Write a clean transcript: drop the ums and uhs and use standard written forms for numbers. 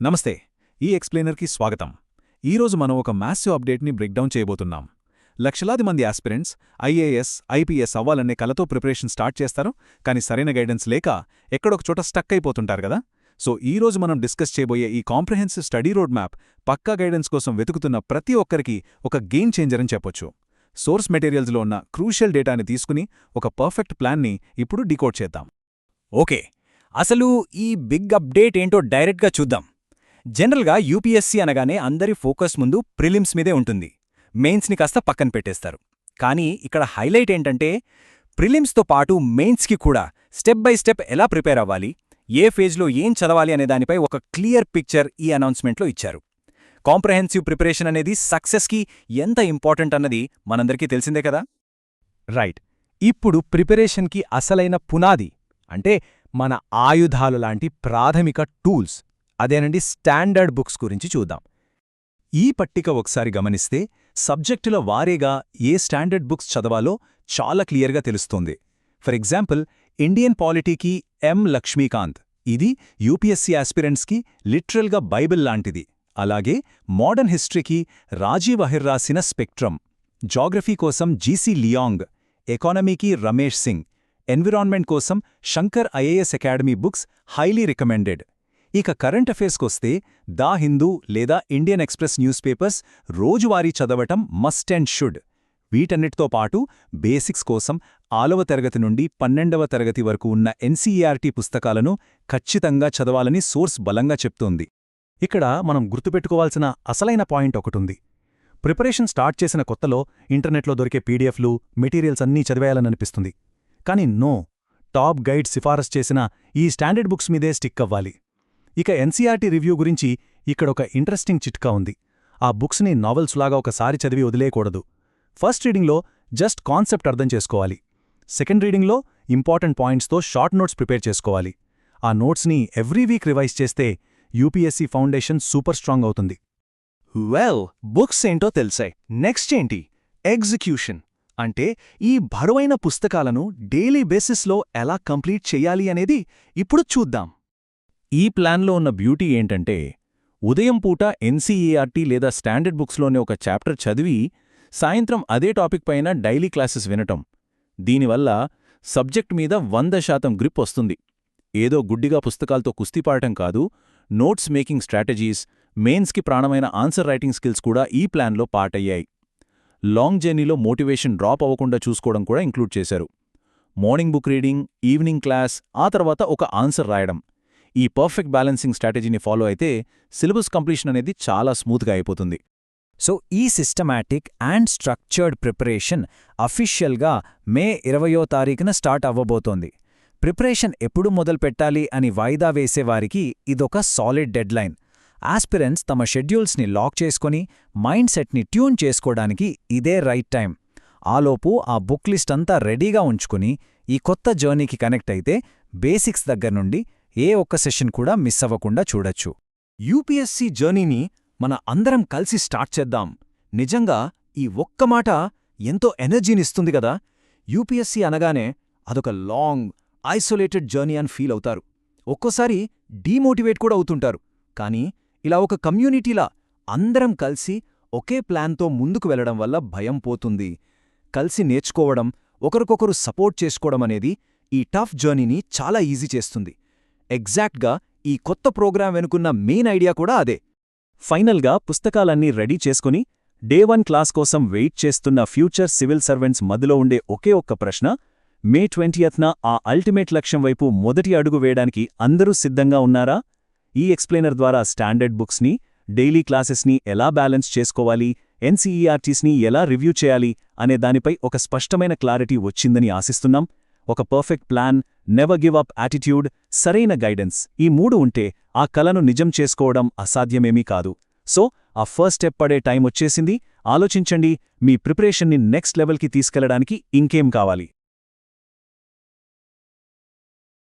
నమస్తే. ఈ ఎక్స్ప్లెయినర్కి స్వాగతం. ఈరోజు మనం ఒక మ్యాసివ్ అప్డేట్ని బ్రేక్డౌన్ చేయబోతున్నాం. లక్షలాది మంది ఆస్పిరెంట్స్ ఐఏఎస్, ఐపీఎస్ అవ్వాలనే కలతో ప్రిపరేషన్ స్టార్ట్ చేస్తారు, కానీ సరైన గైడెన్స్ లేక ఎక్కడొక చోట స్టక్ అయిపోతుంటారు కదా. సో ఈరోజు మనం డిస్కస్ చేయబోయే ఈ కాంప్రహెన్సివ్ స్టడీ రోడ్ మ్యాప్ పక్కా గైడెన్స్ కోసం వెతుకుతున్న ప్రతి ఒక్కరికి ఒక గేమ్ చేంజర్ అని చెప్పొచ్చు. సోర్స్ మెటీరియల్స్లో ఉన్న క్రూషియల్ డేటాని తీసుకుని ఒక పర్ఫెక్ట్ ప్లాన్ని ఇప్పుడు డీకోడ్ చేద్దాం. ఓకే, అసలు ఈ బిగ్ అప్డేట్ ఏంటో డైరెక్ట్గా చూద్దాం. జనరల్గా యూపీఎస్సీ అనగానే అందరి ఫోకస్ ముందు ప్రిలిమ్స్ మీదే ఉంటుంది. మెయిన్స్ని కాస్త పక్కన పెట్టేస్తారు. కానీ ఇక్కడ హైలైట్ ఏంటంటే ప్రిలిమ్స్తో పాటు మెయిన్స్కి కూడా స్టెప్ బై స్టెప్ ఎలా ప్రిపేర్ అవ్వాలి, ఏ ఫేజ్లో ఏం చదవాలి అనే దానిపై ఒక క్లియర్ పిక్చర్ ఈ అనౌన్స్మెంట్లో ఇచ్చారు. కాంప్రహెన్సివ్ ప్రిపరేషన్ అనేది సక్సెస్కి ఎంత ఇంపార్టెంట్ అన్నది మనందరికీ తెలిసిందే కదా. రైట్. ఇప్పుడు ప్రిపరేషన్కి అసలైన పునాది అంటే మన ఆయుధాలు లాంటి ప్రాథమిక టూల్స్, అదేనండి స్టాండర్డ్ బుక్స్ గురించి చూద్దాం. ఈ పట్టిక ఒకసారి గమనిస్తే సబ్జెక్టుల వారీగా ఏ స్టాండర్డ్ బుక్స్ చదవాలో చాలా క్లియర్గా తెలుస్తోంది. ఫర్ ఎగ్జాంపుల్, ఇండియన్ పాలిటీకి ఎం లక్ష్మీకాంత్, ఇది యూపీఎస్సీ ఆస్పిరెంట్స్కి లిటరల్గా బైబిల్ లాంటిది. అలాగే మోడర్న్ హిస్టరీకి రాజీవ్ అహిర్ రాసిన స్పెక్ట్రమ్, జాగ్రఫీ కోసం జీసీ లియాంగ్, ఎకానమీకి రమేష్ సింగ్, ఎన్విరాన్మెంట్ కోసం Shankar IAS academy books highly recommended. ఇక కరెంట్ అఫేర్స్కొస్తే దా హిందూ లేదా ఇండియన్ ఎక్స్ప్రెస్ న్యూస్ పేపర్స్ రోజువారీ చదవటం మస్ట్ అండ్ షుడ్. వీటన్నిటితో పాటు బేసిక్స్ కోసం 6వ తరగతి నుండి 12వ తరగతి వరకు ఉన్న ఎన్సీఈఆర్టీ పుస్తకాలను ఖచ్చితంగా చదవాలని సోర్స్ బలంగా చెప్తోంది. ఇక్కడ మనం గుర్తుపెట్టుకోవాల్సిన అసలైన పాయింట్ ఒకటుంది. ప్రిపరేషన్ స్టార్ట్ చేసిన కొత్తలో ఇంటర్నెట్లో దొరికే పీడిఎఫ్లు, మెటీరియల్స్ అన్నీ చదివేయాలనిపిస్తుంది. కానీ నో, టాప్ గైడ్ సిఫారసు చేసిన ఈ స్టాండర్డ్ బుక్స్ మీదే స్టిక్ అవ్వాలి. ఇక ఎన్సీఆర్టీ రివ్యూ గురించి ఇక్కడొక ఇంట్రెస్టింగ్ చిట్కా ఉంది. ఆ బుక్స్ని నావెల్స్లాగా ఒకసారి చదివి వదిలేయకూడదు. ఫస్ట్ రీడింగ్లో జస్ట్ కాన్సెప్ట్ అర్థం చేసుకోవాలి. సెకండ్ రీడింగ్లో ఇంపార్టెంట్ పాయింట్స్తో షార్ట్ నోట్స్ ప్రిపేర్ చేసుకోవాలి. ఆ నోట్స్ని ఎవ్రీ వీక్ రివైజ్ చేస్తే యూపీఎస్సీ ఫౌండేషన్ సూపర్ స్ట్రాంగ్ అవుతుంది. వెల్, బుక్స్ ఏంటో తెలిసాయి. నెక్స్ట్ ఏంటి? ఎగ్జిక్యూషన్. అంటే ఈ బరువైన పుస్తకాలను డైలీ బేసిస్లో ఎలా కంప్లీట్ చెయ్యాలి అనేది ఇప్పుడు చూద్దాం. ఈ ప్లాన్లో ఉన్న బ్యూటీ ఏంటంటే ఉదయం పూట ఎన్సీఈఆర్టీ లేదా స్టాండర్డ్ బుక్స్లోని ఒక చాప్టర్ చదివి సాయంత్రం అదే టాపిక్ పైన డైలీ క్లాసెస్ వినటం. దీనివల్ల సబ్జెక్ట్ మీద 100% గ్రిప్ వస్తుంది. ఏదో గుడ్డిగా పుస్తకాలతో కుస్తీపాడటం కాదు, నోట్స్ మేకింగ్ స్ట్రాటజీస్, మెయిన్స్కి ప్రాణమైన ఆన్సర్ రైటింగ్ స్కిల్స్ కూడా ఈ ప్లాన్లో పార్ట్ అయ్యాయి. లాంగ్ జర్నీలో మోటివేషన్ డ్రాప్ అవ్వకుండా చూసుకోవడం కూడా ఇంక్లూడ్ చేశారు. Morning book reading, evening class, ఆ తర్వాత ఒక ఆన్సర్ రాయడం. ఈ పర్ఫెక్ట్ బ్యాలెన్సింగ్ స్ట్రాటజీని ఫాలో అయితే సిలబస్ కంప్లీషన్ అనేది చాలా స్మూత్గా అయిపోతుంది. సో ఈ సిస్టమాటిక్ అండ్ స్ట్రక్చర్డ్ ప్రిపరేషన్ అఫీషియల్గా మే 20వ తారీఖున స్టార్ట్ అవ్వబోతోంది. ప్రిపరేషన్ ఎప్పుడు మొదలుపెట్టాలి అని వాయిదా వేసేవారికి ఇదొక సాలిడ్ డెడ్లైన్. ఆస్పిరెంట్స్ తమ షెడ్యూల్స్ని లాక్ చేసుకుని మైండ్ సెట్ని ట్యూన్ చేసుకోవడానికి ఇదే రైట్ టైం. ఆలోపు ఆ బుక్ లిస్ట్ అంతా రెడీగా ఉంచుకుని ఈ కొత్త జర్నీకి కనెక్ట్ అయితే బేసిక్స్ దగ్గర్నుండి ఏ ఒక్క సెషన్ కూడా మిస్ అవ్వకుండా చూడొచ్చు. యూపీఎస్సీ జర్నీని మన అందరం కలిసి స్టార్ట్ చేద్దాం. నిజంగా ఈ ఒక్క మాట ఎంతో ఎనర్జీనిస్తుంది కదా. యూపీఎస్సీ అనగానే అదొక లాంగ్, ఐసోలేటెడ్ జర్నీ అని ఫీల్ అవుతారు. ఒక్కోసారి డీమోటివేట్ కూడా అవుతుంటారు. కానీ ఇలా ఒక కమ్యూనిటీలా అందరం కలిసి ఒకే ప్లాన్తో ముందుకు వెళ్లడం వల్ల భయం పోతుంది. కలిసి నేర్చుకోవడం, ఒకరికొకరు సపోర్ట్ చేసుకోవడం అనేది ఈ టఫ్ జర్నీని చాలా ఈజీ చేస్తుంది. ఎగ్జాక్ట్గా ఈ కొత్త ప్రోగ్రాం వెనుకున్న మెయిన్ ఐడియా కూడా అదే. ఫైనల్గా పుస్తకాలన్నీ రెడీ చేసుకుని డే 1 క్లాస్ కోసం వెయిట్ చేస్తున్న ఫ్యూచర్ సివిల్ సర్వెంట్స్ మదిలో ఉండే ఒకే ఒక్క ప్రశ్న, మే 20న ఆ అల్టిమేట్ లక్ష్యం వైపు మొదటి అడుగు వేయడానికి అందరూ సిద్ధంగా ఉన్నారా? ఈ ఎక్స్ప్లెయినర్ ద్వారా స్టాండర్డ్ బుక్స్ని, డైలీ క్లాసెస్ని ఎలా బ్యాలెన్స్ చేసుకోవాలి, ఎన్సీఈఆర్టీస్ని ఎలా రివ్యూ చేయాలి అనే దానిపై ఒక స్పష్టమైన క్లారిటీ వచ్చిందని ఆశిస్తున్నాం. ఒక perfect plan, never give up attitude, సరైన గైడెన్స్, ఈ 3 ఉంటే ఆ కలను నిజం చేసుకోవడం అసాధ్యమేమీ కాదు. సో ఆ ఫస్ట్ స్టెప్ పడే టైం వచ్చేసింది. ఆలోచించండి, మీ ప్రిపరేషన్ని నెక్స్ట్ లెవెల్కి తీసుకెళ్లడానికి ఇంకేం కావాలి.